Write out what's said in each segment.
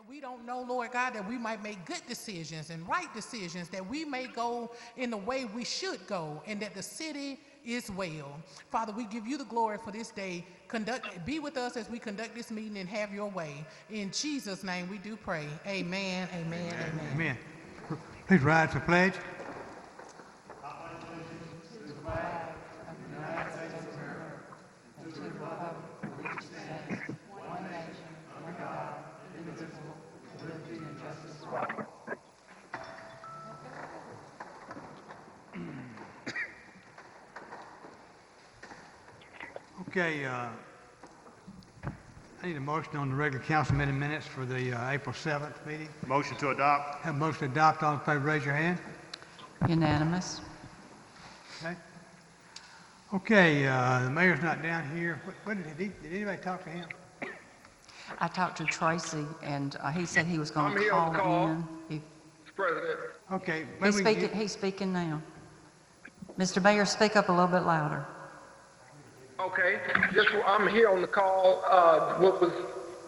we don't know, Lord God, that we might make good decisions and right decisions, that we may go in the way we should go, and that the city is well. Father, we give you the glory for this day. Be with us as we conduct this meeting and have your way. In Jesus' name we do pray. Amen, amen, amen. Amen. Please rise for pledge. Okay, I need a motion on the regular council meeting minutes for the April 7th meeting. Motion to adopt. Have a motion to adopt. All in favor, raise your hand. Unanimous. Okay. Okay, the mayor's not down here. Did anybody talk to him? I talked to Tracy, and he said he was going I'm to here on the call call. in. Mr. President. Okay. maybe we can get- He's speaking now. Mr. Mayor, speak up a little bit louder. Okay, I'm here on the call.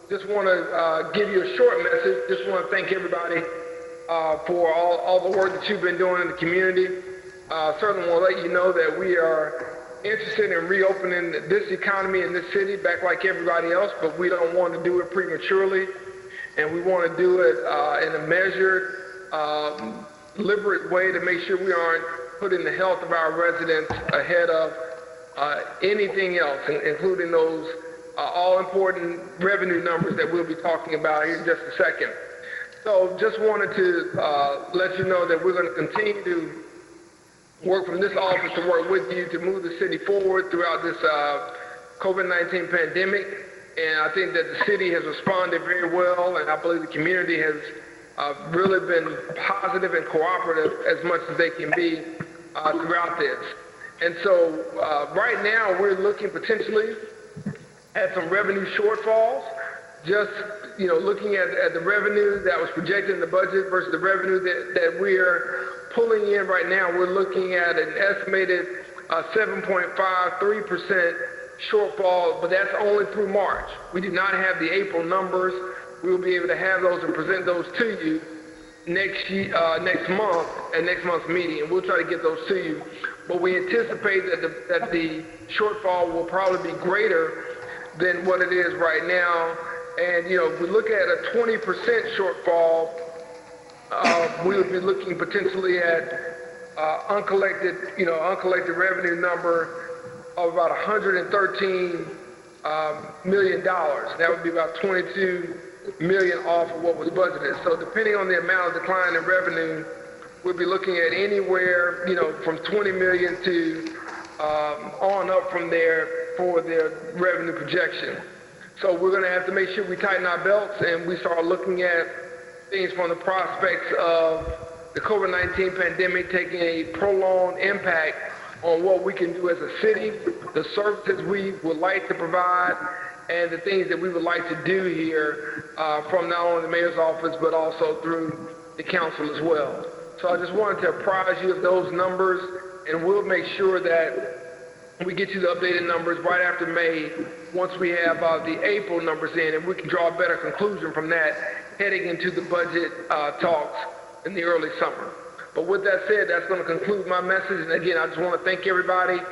Just want to give you a short message. Just want to thank everybody for all the work that you've been doing in the community. Certainly want to let you know that we are interested in reopening this economy in this city back like everybody else, but we don't want to do it prematurely, and we want to do it in a measured, deliberate way to make sure we aren't putting the health of our residents ahead of anything else, including those all-important revenue numbers that we'll be talking about here in just a second. So just wanted to let you know that we're going to continue to work from this office to work with you to move the city forward throughout this COVID-19 pandemic. And I think that the city has responded very well, and I believe the community has really been positive and cooperative as much as they can be throughout this. And so right now we're looking potentially at some revenue shortfalls, just looking at the revenue that was projected in the budget versus the revenue that we're pulling in right now. We're looking at an estimated 7.53% shortfall, but that's only through March. We do not have the April numbers. We will be able to have those and present those to you next month at next month's meeting, and we'll try to get those to you. But we anticipate that the shortfall will probably be greater than what it is right now. And if we look at a 20% shortfall, we would be looking potentially at uncollected revenue number of about $113 million. That would be about 22 million off of what was budgeted. So depending on the amount of decline in revenue, we'll be looking at anywhere, from 20 million to on up from there for their revenue projection. So we're going to have to make sure we tighten our belts and we start looking at things from the prospects of the COVID-19 pandemic taking a prolonged impact on what we can do as a city, the services we would like to provide, and the things that we would like to do here from not only the mayor's office, but also through the council as well. So I just wanted to apprise you of those numbers, and we'll make sure that we get you the updated numbers right after May once we have the April numbers in, and we can draw a better conclusion from that heading into the budget talks in the early summer. But with that said, that's going to conclude my message. And again, I just want to thank everybody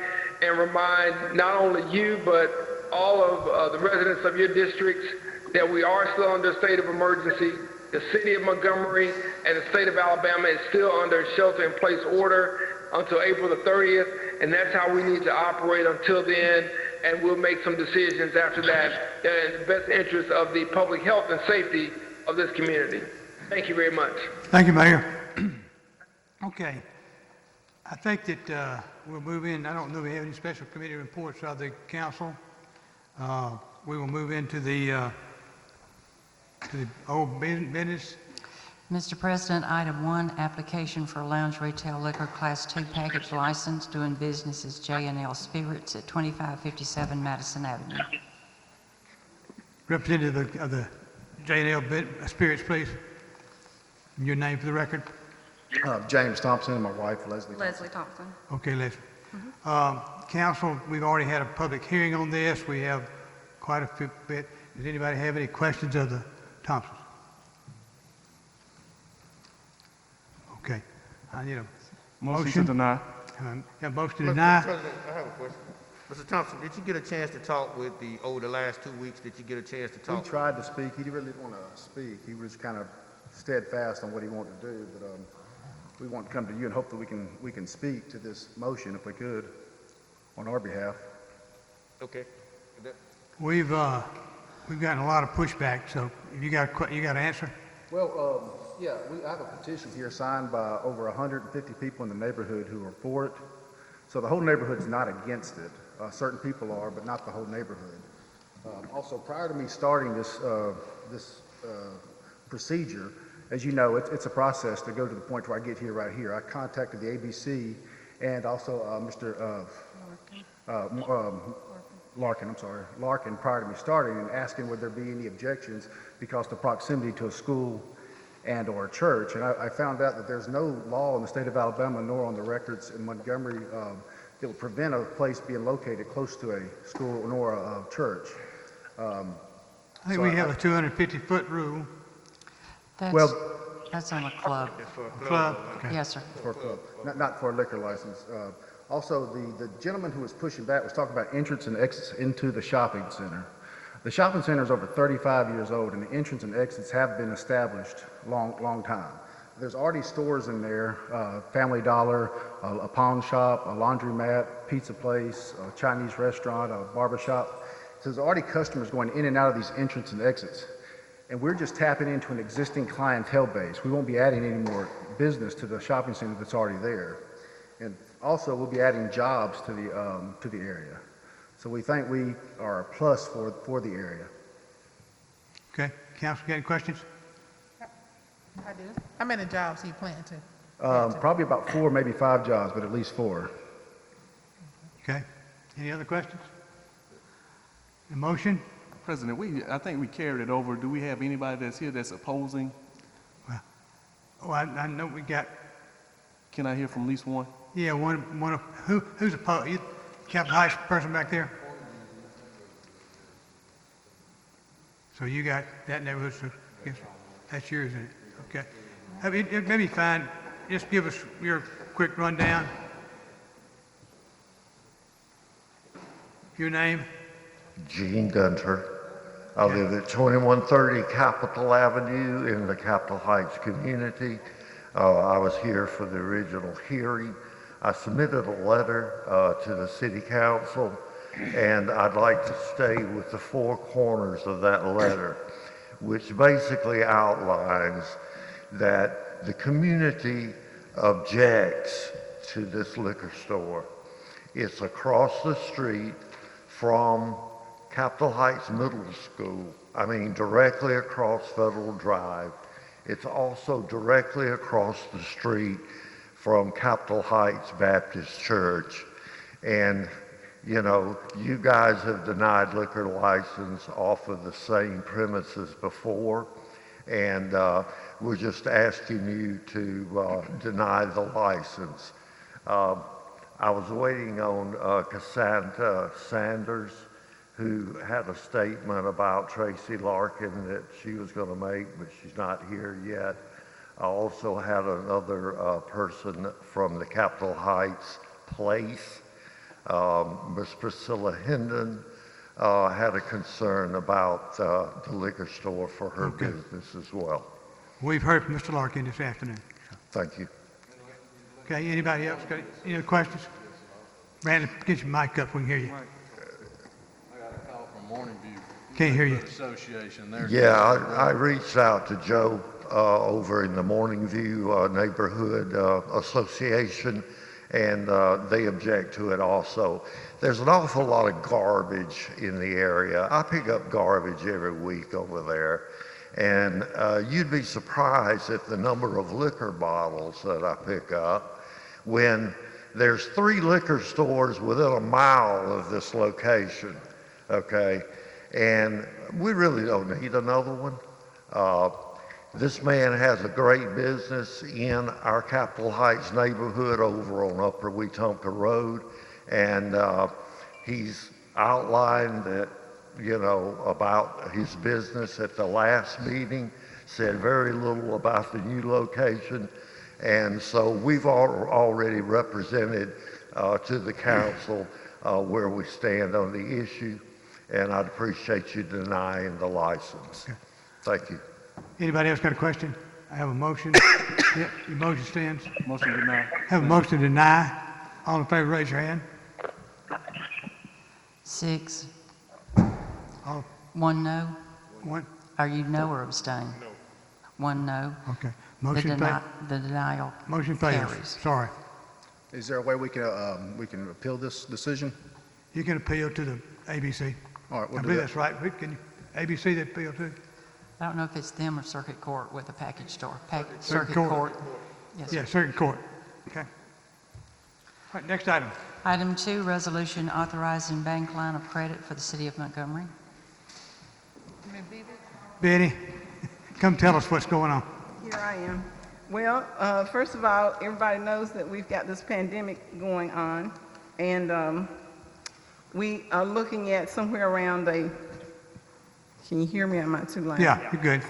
and remind not only you, but all of the residents of your districts that we are still under a state of emergency. The city of Montgomery and the state of Alabama is still under a shelter-in-place order until April the 30th, and that's how we need to operate until then, and we'll make some decisions after that in the best interest of the public health and safety of this community. Thank you very much. Thank you, Mayor. Okay. I think that we'll move in. I don't know if we have any special committee reports of the council. We will move into the old business. Mr. President, item 1, application for lounge retail liquor class 2 package license doing business as J&L Spirits at 2557 Madison Avenue. Representative of the J&L Spirits, please. Your name for the record. James Thompson and my wife, Leslie Thompson. Leslie Thompson. Okay, Leslie. Council, we've already had a public hearing on this. We have quite a bit. Does anybody have any questions of the Thompsons? I need a Motion motion. to deny. Got a motion to Mr. deny. President, I have a question. Mr. Thompson, did you get a chance to talk with over the last 2 weeks, did you get a chance to We talk? tried to speak. He really didn't want to speak. He was kind of steadfast on what he wanted to do, but we want to come to you and hope that we can speak to this motion if we could on our behalf. Okay. We've gotten a lot of pushback, so if you got an answer? Well, yeah, I have a petition here signed by over 150 people in the neighborhood who are for it. So the whole neighborhood's not against it. Certain people are, but not the whole neighborhood. Also, prior to me starting this procedure, as you know, it's a process to go to the point where I get here right here. I contacted the ABC and also Mr. Larkin prior to me starting and asking would there be any objections because of the proximity to a school and or a church. And I found out that there's no law in the state of Alabama nor on the records in Montgomery that would prevent a place being located close to a school nor a church. I think we have a 250-foot rule. That's on a club. Club, okay. Yes, sir. For a club, not for a liquor license. Also, the gentleman who was pushing back was talking about entrance and exits into the shopping center. The shopping center is over 35 years old, and the entrance and exits have been established long time. There's already stores in there, Family Dollar, a pawn shop, a laundromat, pizza place, a Chinese restaurant, a barber shop. So there's already customers going in and out of these entrance and exits. And we're just tapping into an existing clientele base. We won't be adding any more business to the shopping center that's already there. And also, we'll be adding jobs to the area. So we think we are a plus for the area. Okay, council, got any questions? I do. How many jobs he planning to? Probably about 4, maybe 5 jobs, but at least 4. Okay, any other questions? The motion? President, I think we carried it over. Do we have anybody that's here that's opposing? Well, I know we got, Can I hear from at least one? yeah, one of, who's opposed? You, Captain Heights person back there? So you got that neighborhood, so I guess that's yours, isn't it? Okay. It may be fine, just give us your quick rundown. Your name? Gene Gunter. I live at 2130 Capitol Avenue in the Capitol Heights community. I was here for the original hearing. I submitted a letter to the city council, and I'd like to stay with the 4 corners of that letter, which basically outlines that the community objects to this liquor store. It's across the street from Capitol Heights Middle School, directly across Federal Drive. It's also directly across the street from Capitol Heights Baptist Church. And, you guys have denied liquor license off of the same premises before, and we're just asking you to deny the license. I was waiting on Cassandra Sanders, who had a statement about Tracy Larkin that she was going to make, but she's not here yet. I also had another person from the Capitol Heights Place, Miss Priscilla Hendon, had a concern about the liquor store for her business as well. We've heard from Mr. Larkin this afternoon. Thank you. Okay, anybody else got any other questions? Brandon, get your mic up, we can hear you. I got a call from Morning View. Can't hear you. Association. There's Yeah, I reached out to Joe over in the Morning View Neighborhood Association, and they object to it also. There's an awful lot of garbage in the area. I pick up garbage every week over there, and you'd be surprised at the number of liquor bottles that I pick up when there's 3 liquor stores within a mile of this location, okay? And we really don't need another one. This man has a great business in our Capitol Heights neighborhood over on Upper Wetumpka Road, and he's outlined that, about his business at the last meeting, said very little about the new location, And so we've already represented to the council where we stand on the issue, and I'd appreciate you denying the license. Okay. Thank you. Anybody else got a question? I have a motion. Yep, your motion stands. Motion denied. Have a motion to deny. All in favor, raise your hand. 6. All, 1 no. one, Are you no or abstain? No. 1 no. okay. The Motion fails. denial Motion fails. carries. Sorry. Is there a way we can appeal this decision? You can appeal to the ABC. All right, we'll I do believe that. that's right. Rick, can you, ABC that appeal too? I don't know if it's them or circuit court with the package store. Circuit Circuit court. court. Yes, Yeah, sir. circuit court. Okay. All right, next item. Item 2, resolution authorizing bank line of credit for the city of Montgomery. Betty, come tell us what's going on. Here I am. Well, first of all, everybody knows that we've got this pandemic going on, and we are looking at somewhere around a, can you hear me? Am I too loud? Yeah, you're good.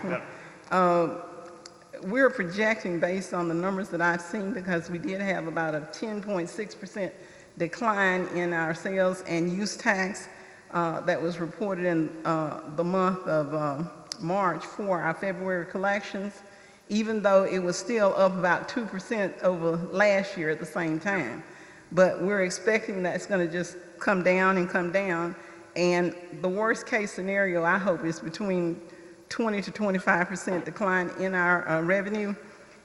We're projecting based on the numbers that I've seen, because we did have about a 10.6% decline in our sales and use tax that was reported in the month of March for our February collections, even though it was still up about 2% over last year at the same time. But we're expecting that it's going to just come down and come down. And the worst case scenario, I hope, is between 20 to 25% decline in our revenue.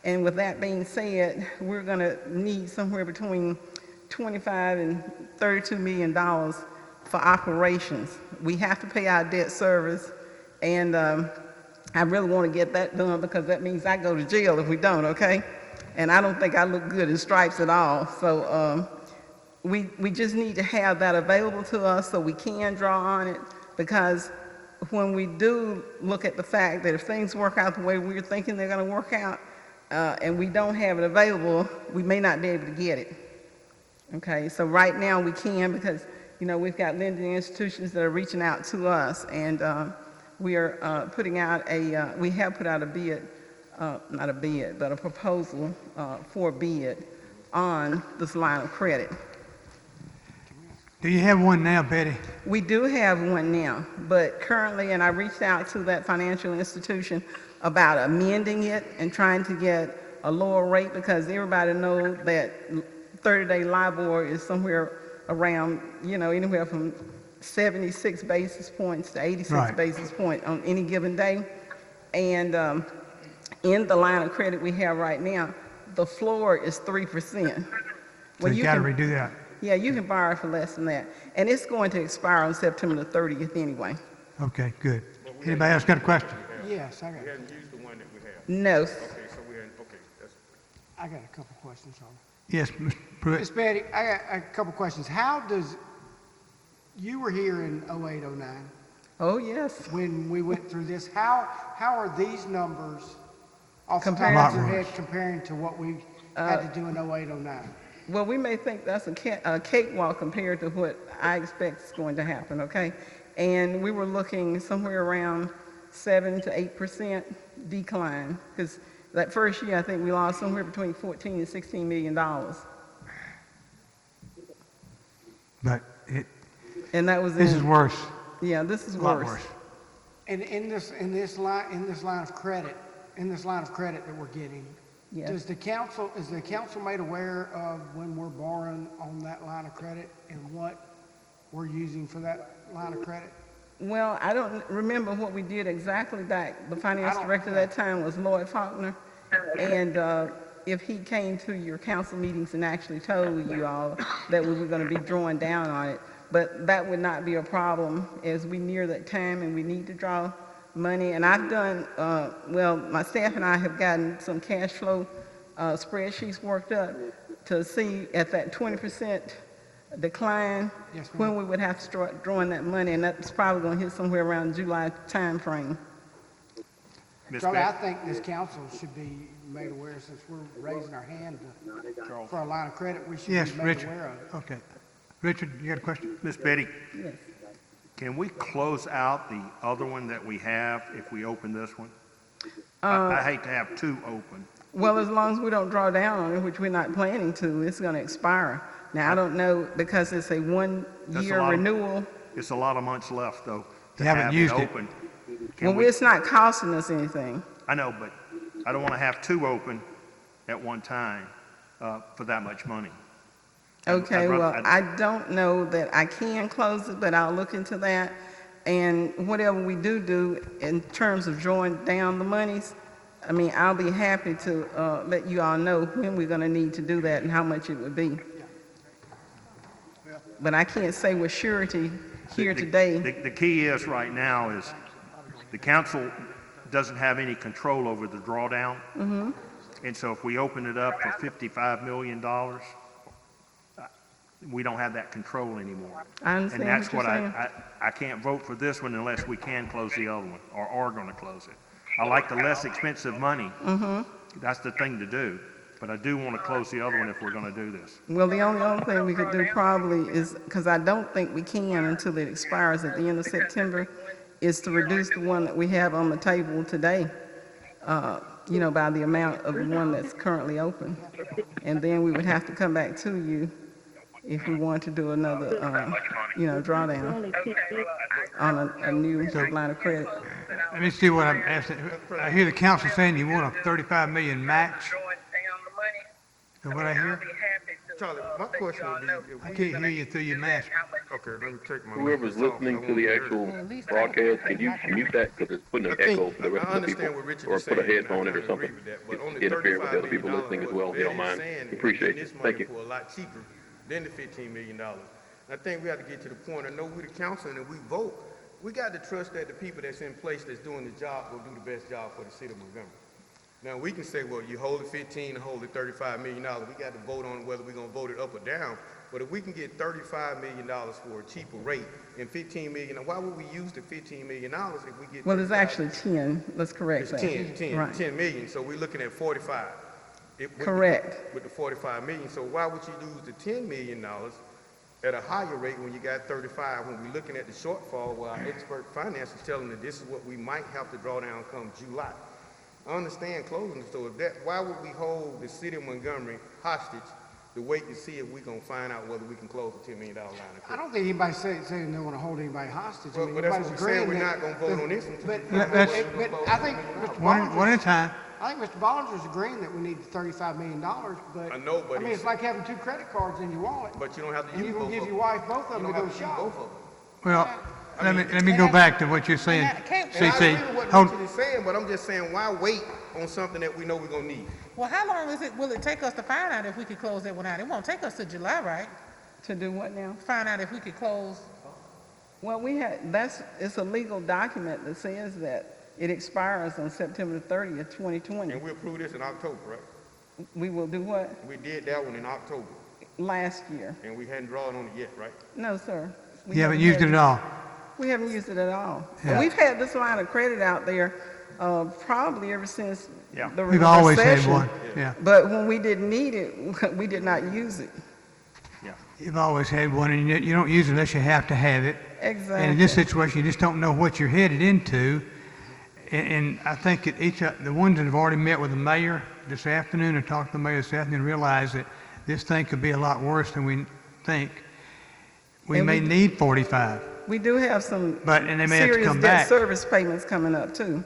And with that being said, we're going to need somewhere between $25 and $32 million for operations. We have to pay our debt service, and I really want to get that done, because that means I go to jail if we don't, okay? And I don't think I look good in stripes at all. So we just need to have that available to us so we can draw on it, because when we do look at the fact that if things work out the way we're thinking they're going to work out, and we don't have it available, we may not be able to get it. Okay, so right now we can, because we've got lending institutions that are reaching out to us, and we are putting out we have put out a bid, not a bid, but a proposal for a bid on this line of credit. Do you have one now, Betty? We do have one now, but currently, and I reached out to that financial institution about amending it and trying to get a lower rate, because everybody knows that 30-day LIBOR is somewhere around, anywhere from 76 basis points to 86 Right. basis points on any given day. And in the line of credit we have right now, the floor is 3%. So you got to redo that. Yeah, you can borrow for less than that. And it's going to expire on September the 30th anyway. Okay, good. Anybody else got a question? Yes, I got, We hadn't used the one that we have. No. Okay, so that's. I got a couple questions on Yes, Mr. Pruitt. Miss Betty, I got a couple questions. You were here in 08, 09 Oh, yes. when we went through this. How are these numbers off the top Compared of to- your head comparing to what we had to do in 08, 09? Well, we may think that's a cakewalk compared to what I expect is going to happen, okay? And we were looking somewhere around 7 to 8% decline, because that first year I think we lost somewhere between $14 and $16 million. But And that was this is worse, Yeah, this is a lot worse. worse. And in this line of credit that we're getting, Yes. is the council made aware of when we're borrowing on that line of credit and what we're using for that line of credit? Well, I don't remember what we did exactly back. The finance director at that time was Lloyd Faulkner. And if he came to your council meetings and actually told you all that we were going to be drawing down on it, but that would not be a problem as we near that time and we need to draw money. And I've done, my staff and I have gotten some cash flow spreadsheets worked up to see at that 20% decline Yes, ma'am. when we would have to start drawing that money, and that's probably going to hit somewhere around July timeframe. Charlie, I think this council should be made aware, since we're raising our hand for a line of credit, we should Yes, be made Richard. aware of it. Okay. Richard, you got a question? Miss Betty, Yes. can we close out the other one that we have if we open this one? I hate to have two open. Well, as long as we don't draw down on it, which we're not planning to, it's going to expire. Now, I don't know, because it's a That's a one-year lot of- renewal. It's a lot of months left, though, to You haven't have it used it. open. Can Well, we- it's not costing us anything. I know, but I don't want to have two open at one time for that much money. Okay, I'd rather- well, I don't know that I can close it, but I'll look into that. And whatever we do in terms of drawing down the monies, I mean, I'll be happy to let you all know when we're going to need to do that and how much it would be. But I can't say with surety here today. The key is right now is the council doesn't have any control over the drawdown. Mm-hmm. And so if we open it up for $55 million, we don't have that control anymore. I understand And that's what what you're saying. I can't vote for this one unless we can close the other one, or are going to close it. I like the less expensive money. Mm-hmm. That's the thing to do. But I do want to close the other one if we're going to do this. Well, the only other thing we could do probably is, because I don't think we can until it expires at the end of September, is to reduce the one that we have on the table today, by the amount of the one that's currently open. And then we would have to come back to you if we want to do another, drawdown on a new line of credit. Let me see what I'm asking. I hear the council saying you want a 35 million max. Is that what I hear? Charlie, my question would be, I can't hear you through your mask. okay, let me take my. Whoever's listening to the actual broadcast, can you mute that, because it's putting an echo for the rest of the people? Or put a headphone in or something, just interfere with the other people listening as well, if you don't mind. Appreciate it, thank you. For a lot cheaper than the $15 million. I think we have to get to the point, I know we the council and if we vote, we got to trust that the people that's in place that's doing the job will do the best job for the city of Montgomery. Now, we can say, well, you hold it 15 and hold it $35 million. We got to vote on whether we're going to vote it up or down. But if we can get $35 million for a cheaper rate and $15 million, why would we use the $15 million if we get? Well, it's actually 10. Let's correct It's that. 10 Right. million. So we're looking at 45. Correct. With the 45 million. So why would you lose the $10 million at a higher rate when you got 35? When we're looking at the shortfall, well, our expert finance is telling that this is what we might have to draw down come July. I understand closing the store. Why would we hold the city of Montgomery hostage to wait to see if we're going to find out whether we can close the $10 million line of credit? I don't think anybody's saying they don't want to hold anybody hostage. I Well, mean, but that's everybody's what we're saying. agreeing We're that not going to vote on this until But, we Let's- but I think Mr. One Bollinger's, at a time. I think Mr. Bollinger's agreeing that we need the $35 million, but. I know, but I mean, he's- it's like having two credit cards in your wallet. But you don't have to And use you're both gonna of give them. your wife both of You them to don't go have to use shop. both of them. Well, let me go back to what you're saying. And I CC, agree with what hold, Richard is saying, but I'm just saying, why wait on something that we know we're going to need? Well, how long will it take us to find out if we could close that one out? It won't take us to July, right? To do what now? Find out if we could close. Well, it's a legal document that says that it expires on September 30th, 2020. And we approved this in October, right? We will do what? We did that one in October, Last year. and we hadn't drawn on it yet, right? No, sir. We you haven't used it at all. We haven't used it at all. Yeah. We've had this line of credit out there probably ever since Yeah. the We've always had recession. one, yeah. But when we didn't need it, we did not use it. You've always had one, and you don't use it unless you have to have it. Exactly. And in this situation, you just don't know what you're headed into. And I think that the ones that have already met with the mayor this afternoon and talked to the mayor this afternoon realize that this thing could be a lot worse than we think. We And may need 45, We do have some and they may have to serious come debt back. service payments coming up too.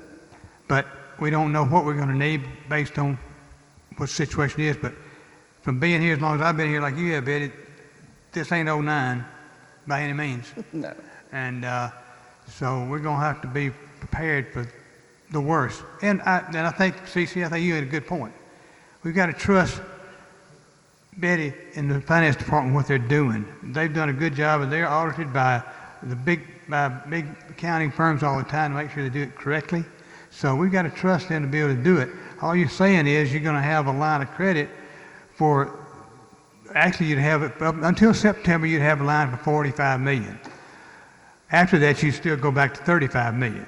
But we don't know what we're going to need based on what the situation is. But from being here as long as I've been here, like you have, Betty, this ain't '09 by any means. No. And so we're going to have to be prepared for the worst. And I think, CC, I think you had a good point. We've got to trust Betty and the finance department what they're doing. They've done a good job, and they're audited by big accounting firms all the time to make sure they do it correctly. So we've got to trust them to be able to do it. All you're saying is you're going to have a line of credit for, actually you'd have it, up until September you'd have a line for 45 million. After that you still go back to 35 million,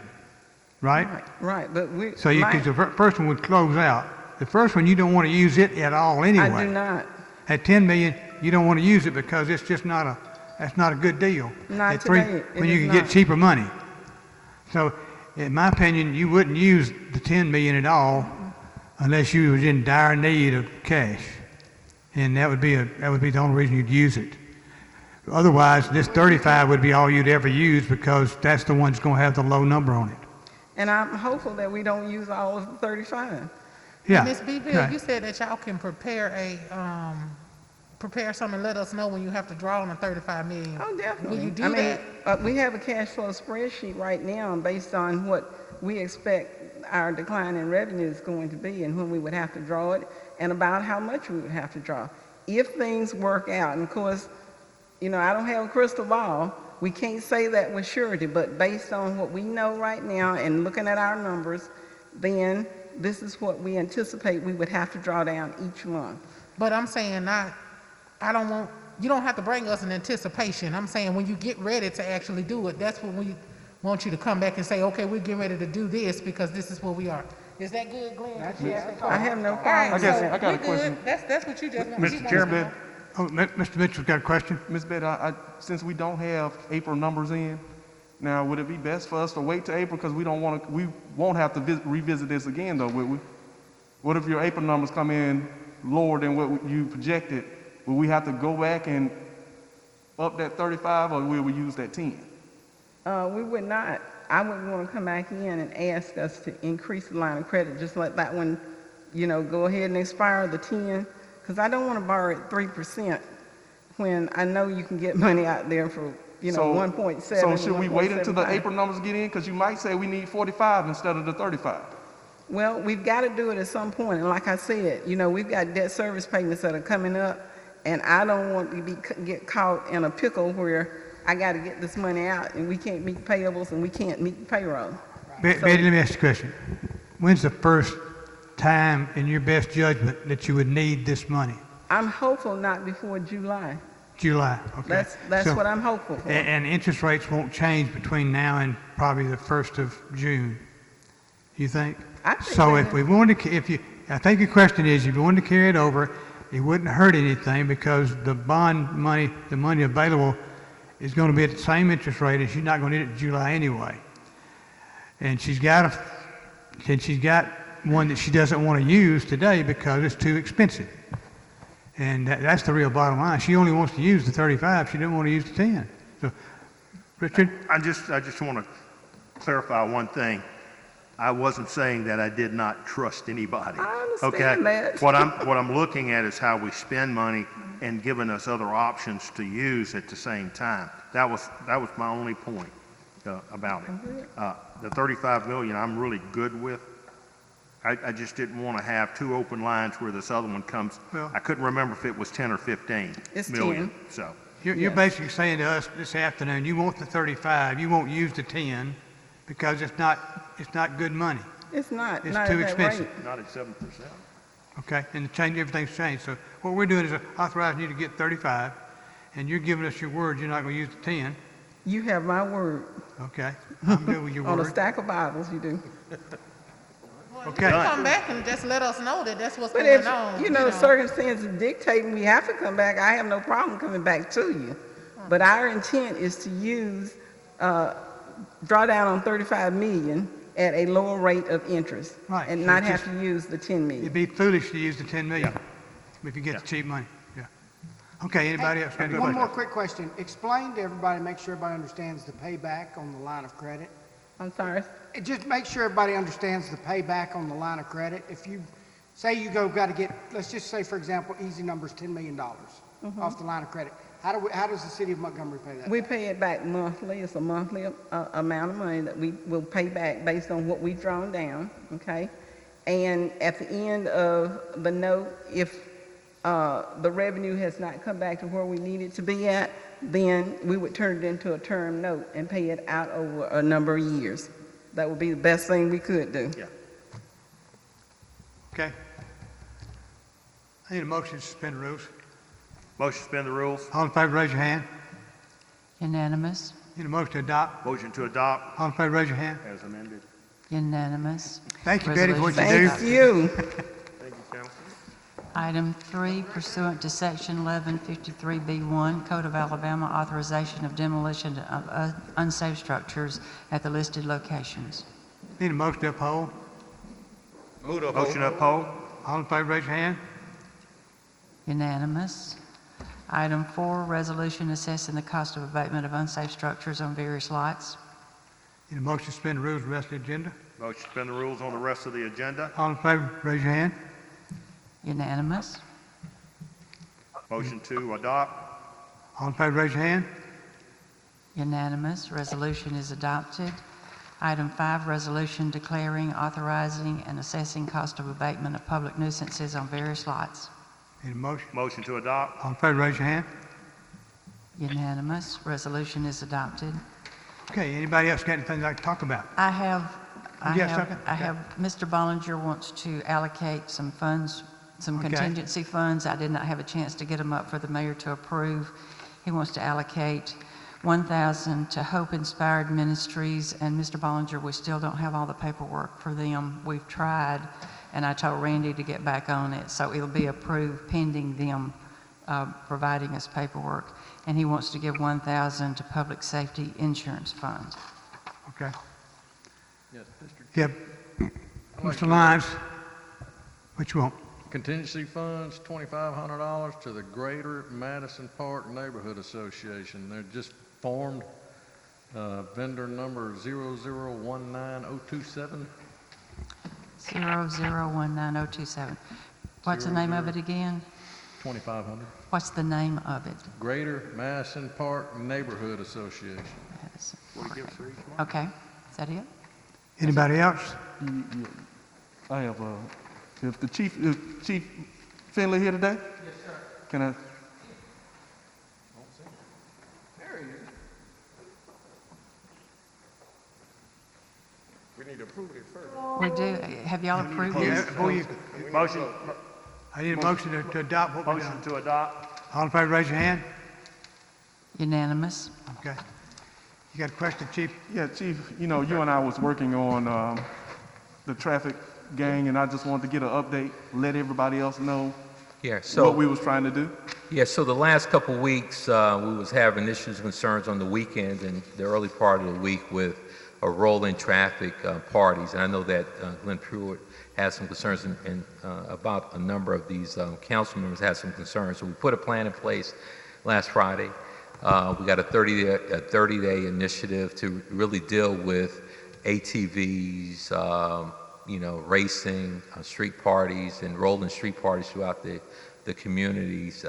right? Right, but So because the first one would close out. The first one you don't want to use it at all anyway. I do not. At 10 million you don't want to use it because it's just that's not a good deal. Not At today, when it you is can get not. cheaper money. So in my opinion, you wouldn't use the 10 million at all unless you was in dire need of cash. And that would be the only reason you'd use it. Otherwise, this 35 would be all you'd ever use because that's the one that's going to have the low number on it. And I'm hopeful that we don't use all of the 35. Yeah. Ms. Beville, Right. you said that y'all can prepare something and let us know when you have to draw on the 35 million. Oh, definitely. Will you do that? We have a cash flow spreadsheet right now based on what we expect our decline in revenue is going to be and when we would have to draw it and about how much we would have to draw. If things work out, and of course, I don't have a crystal ball. We can't say that with surety, but based on what we know right now and looking at our numbers, then this is what we anticipate we would have to draw down each month. But I'm saying you don't have to bring us an anticipation. I'm saying when you get ready to actually do it, that's when we want you to come back and say, okay, we're getting ready to do this because this is where we are. Is that good, Glenn? I have no problem. I guess I got a question. That's what you just want. Mr. Chairman. Oh, Mr. Mitchell's got a question? Ms. Betty, since we don't have April numbers in, now would it be best for us to wait till April because we won't have to revisit this again though, would we? What if your April numbers come in lower than what you projected? Will we have to go back and up that 35 or will we use that 10? We would not. I would want to come back in and ask us to increase the line of credit, just let that one, go ahead and expire the 10, because I don't want to borrow at 3% when I know you can get money out there for, 1.7. So should we wait until the April numbers get in? Because you might say we need 45 instead of the 35. Well, we've got to do it at some point. And like I said, we've got debt service payments that are coming up, and I don't want to get caught in a pickle where I got to get this money out, and we can't meet payables, and we can't meet payroll. Betty, let me ask you a question. When's the first time, in your best judgment, that you would need this money? I'm hopeful not before July. July, okay. That's what I'm hopeful for. And interest rates won't change between now and probably the 1st of June, you think? I think So they if we wanted to, I think your question is, if you wanted to carry it over, it wouldn't hurt anything because the bond money, the money available is going to be at the same interest rate and she's not going to need it in July anyway. And she's got one that she doesn't want to use today because it's too expensive. And that's the real bottom line. She only wants to use the 35. She doesn't want to use the 10. So, Richard? I just want to clarify one thing. I wasn't saying that I did not trust anybody. I understand that. What I'm looking at is how we spend money and giving us other options to use at the same time. That was my only point about it. The 35 million I'm really good with. I just didn't want to have two open lines where this other one comes. Well, I couldn't remember if it was 10 or 15 million. 10. So You're basically saying to us this afternoon, you want the 35, you won't use the 10 because it's not good money. It's not. It's not too at that expensive. rate. not at 7%. Okay, and everything's changed. So what we're doing is authorizing you to get 35, and you're giving us your word you're not going to use the 10. You have my word. Okay, I'm good with your On a word. stack of Bibles, you do. Okay. You come back and just let us know that that's what's But going if, on. circumstances dictating we have to come back, I have no problem coming back to you. But our intent is to use, draw down on 35 million at a lower rate of interest. Right, And so not just- have to use the 10 million. It'd be foolish to use the 10 million if you get the cheap money. Yeah. Okay, anybody else? got any One questions? more quick question. Explain to everybody, make sure everybody understands the payback on the line of credit. I'm sorry. Just make sure everybody understands the payback on the line of credit. If you say got to get, let's just say, for example, easy numbers, $10 million off the line of credit. How does the city of Montgomery pay that? We pay it back monthly. It's a monthly amount of money that we will pay back based on what we've drawn down, okay? And at the end of the note, if the revenue has not come back to where we need it to be at, then we would turn it into a term note and pay it out over a number of years. That would be the best thing we could do. Yeah. Okay. I need a motion to suspend the rules. Motion to suspend the rules. All in favor, raise your hand. Unanimous. Need a motion to adopt. Motion to adopt All in favor, raise your hand. as amended. Unanimous. Thank you, Betty, for what you Resolution do. Thank you. Thank you, Council. Item 3, pursuant to Section 1153B1, Code of Alabama, authorization of demolition of unsafe structures at the listed locations. Need a motion to uphold. Move to Motion to uphold. uphold. All in favor, raise your hand. Unanimous. Item 4, resolution assessing the cost of abatement of unsafe structures on various lots. Need a motion to suspend the rules, the rest of the agenda. Motion to suspend the rules on the rest of the agenda. All in favor, raise your hand. Unanimous. Motion to adopt. All in favor, raise your hand. Unanimous. Resolution is adopted. Item 5, resolution declaring, authorizing, and assessing cost of abatement of public nuisances on various lots. Need a motion. Motion to adopt. All in favor, raise your hand. Unanimous. Resolution is adopted. Okay, anybody else got anything they'd like to talk about? I have, Yes, okay. Mr. Bollinger wants to allocate some funds, some Okay. contingency funds. I did not have a chance to get them up for the mayor to approve. He wants to allocate $1,000 to Hope Inspired Ministries, and Mr. Bollinger, we still don't have all the paperwork for them. We've tried, and I told Randy to get back on it, so it'll be approved pending them providing us paperwork. And he wants to give $1,000 to Public Safety Insurance Fund. Okay. Yes, Mr. Yep. Mr. Lyons, what you want? Contingency funds, $2,500 to the Greater Madison Park Neighborhood Association. They're just formed, vendor number 0019027. 0019027. What's the name of it again? 2,500. What's the name of it? Greater Madison Park Neighborhood Association. Okay, is that it? Anybody else? I have, is Chief Finley here today? Yes, sir. Can I? We need to approve it first. We do. Have y'all approved this? Before you, Motion. I need a motion to adopt what we Motion done. to adopt. All in favor, raise your hand. Unanimous. Okay. You got a question, Chief? Yeah, Chief, you and I was working on the traffic gang, and I just wanted to get an update, let everybody else know Yeah, so what we was trying to do. yeah, so the last couple of weeks, we was having issues and concerns on the weekend and the early part of the week with rolling traffic parties. And I know that Glenn Pruitt has some concerns and about a number of these council members have some concerns. So we put a plan in place last Friday. We got a 30-day initiative to really deal with ATVs, racing, street parties, and rolling street parties throughout the communities,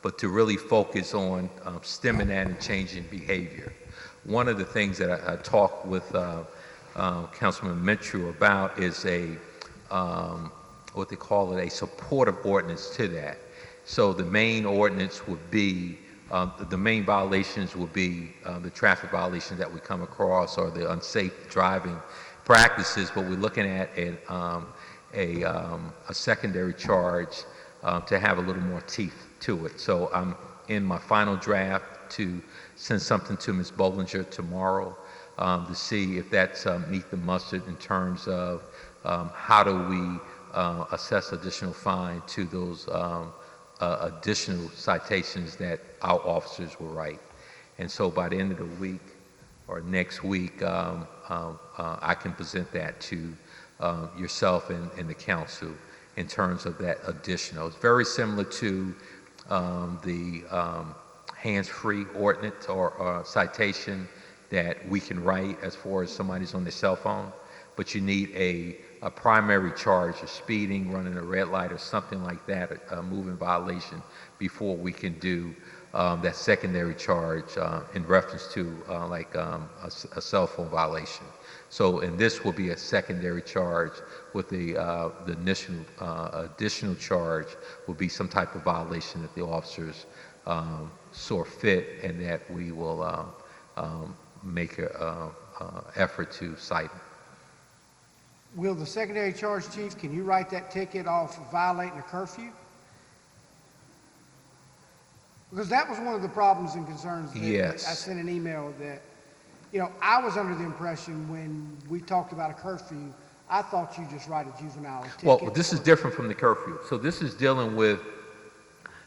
but to really focus on stemming that and changing behavior. One of the things that I talked with Councilman Mitchell about is what they call it, a supportive ordinance to that. So the main ordinance would be, the main violations would be the traffic violations that we come across or the unsafe driving practices, but we're looking at a secondary charge to have a little more teeth to it. So I'm in my final draft to send something to Ms. Bollinger tomorrow to see if that's meet the mustard in terms of how do we assess additional fine to those additional citations that our officers will write. And so by the end of the week or next week, I can present that to yourself and the council in terms of that additional. It's very similar to the hands-free ordinance or citation that we can write as far as somebody's on their cell phone, but you need a primary charge of speeding, running a red light or something like that, a moving violation, before we can do that secondary charge in reference to a cell phone violation. So, and this will be a secondary charge with the initial additional charge will be some type of violation that the officers saw fit, and that we will make an effort to cite. Will the secondary charge, Chief, can you write that ticket off for violating a curfew? Because that was one of the problems and concerns that Yes. I sent an email that, I was under the impression when we talked about a curfew, I thought you just write a juvenile ticket. Well, this is different from the curfew. So this is dealing with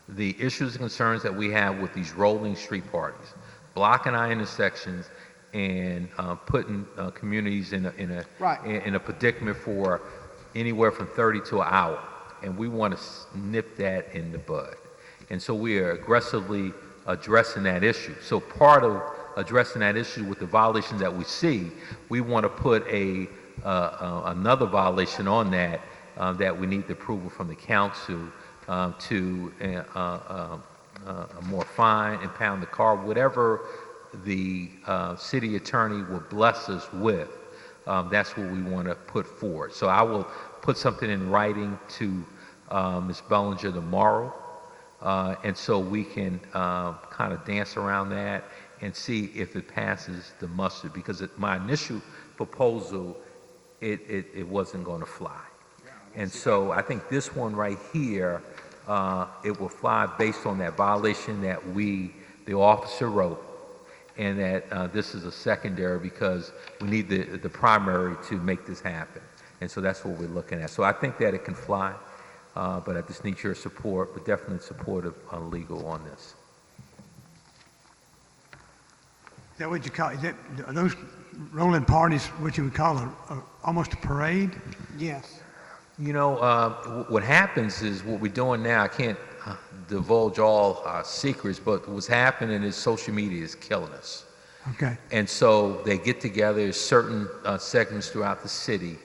the issues and concerns that we have with these rolling street parties, blocking our intersections and putting communities in a predicament for anywhere from 30 to an hour, and we want to nip that in the bud. And so we are aggressively addressing that issue. So part of addressing that issue with the violations that we see, we want to put another violation on that that we need the approval from the council to a more fine, impound the car, whatever the city attorney will bless us with. That's what we want to put forward. So I will put something in writing to Ms. Bellinger tomorrow, and so we can kind of dance around that and see if it passes the muster. Because my initial proposal, it wasn't going to fly. And so I think this one right here, it will fly based on that violation that the officer wrote, and that this is a secondary because we need the primary to make this happen. And so that's what we're looking at. So I think that it can fly, but I just need your support, but definitely support of legal on this. Is that what you call, are those rolling parties what you would call almost a parade? Yes. You know, what happens is what we're doing now, I can't divulge all our secrets, but what's happening is social media is killing us. Okay. And so they get together, certain segments throughout the city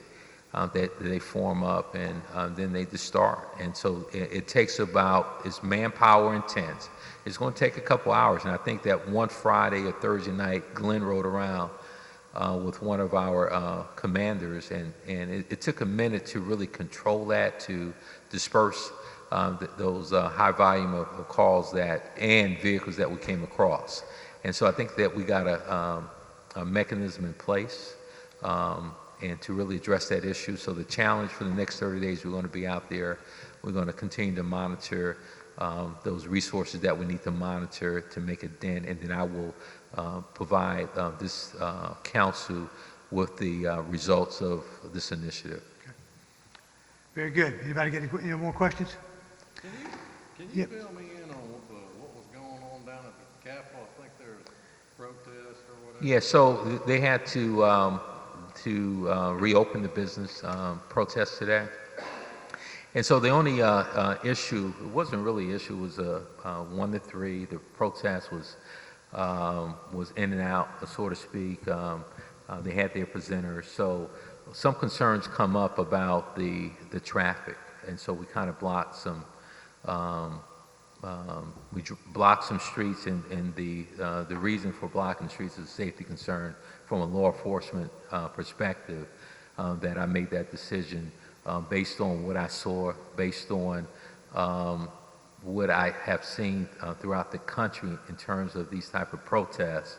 that they form up, and then they just start. And so it takes it's manpower intense. It's going to take a couple hours, and I think that one Friday or Thursday night, Glenn rode around with one of our commanders, and it took a minute to really control that, to disperse those high volume of calls and vehicles that we came across. And so I think that we got a mechanism in place and to really address that issue. So the challenge for the next 30 days, we're going to be out there. We're going to continue to monitor those resources that we need to monitor to make a dent, and then I will provide this council with the results of this initiative. Okay. Very good. Anybody get any more questions? Can you fill me in on what was going on down at the Capitol? I think there was a protest or whatever. Yeah, so they had to reopen the business protest today. And so the only issue, it wasn't really an issue, was 1 to 3. The protest was in and out, so to speak. They had their presenters. So some concerns come up about the traffic. And so we kind of blocked some, blocked some streets, and the reason for blocking streets is a safety concern from a law enforcement perspective, that I made that decision based on what I saw, based on what I have seen throughout the country in terms of these type of protests,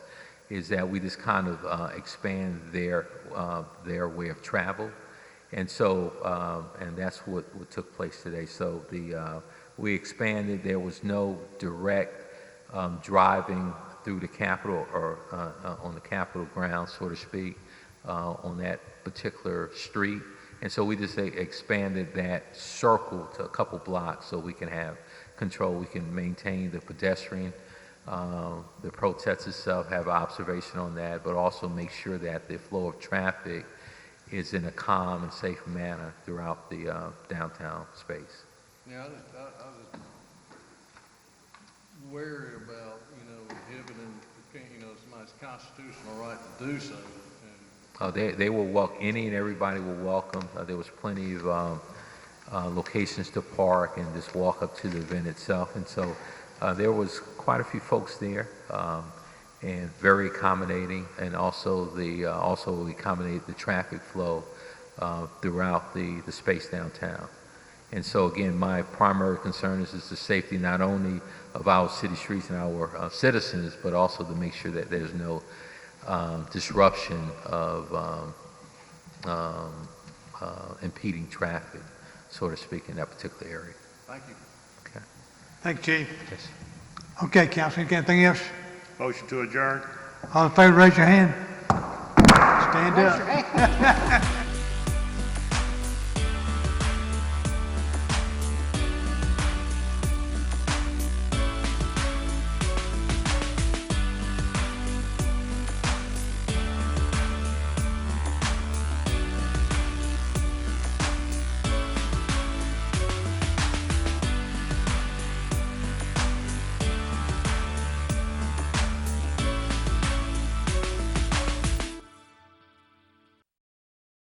is that we just kind of expand their way of travel. And so, and that's what took place today. So we expanded. There was no direct driving through the Capitol or on the Capitol grounds, so to speak, on that particular street. And so we just expanded that circle to a couple blocks so we can have control. We can maintain the pedestrian, the protest itself, have observation on that, but also make sure that the flow of traffic is in a calm and safe manner throughout the downtown space. Yeah, I was just worried about, inhibiting, somebody's constitutional right to do so. They will welcome, any and everybody will welcome. There was plenty of locations to park and just walk up to the event itself. And so there was quite a few folks there, and very accommodating, and also also accommodate the traffic flow throughout the space downtown. And so again, my primary concern is the safety not only of our city streets and our citizens, but also to make sure that there's no disruption of impeding traffic, so to speak, in that particular area. Thank you. Okay. Thank you, Chief. Yes. Okay, Council, anything else? Motion to adjourn. All in favor, raise your hand. Stand Raise your up. hand.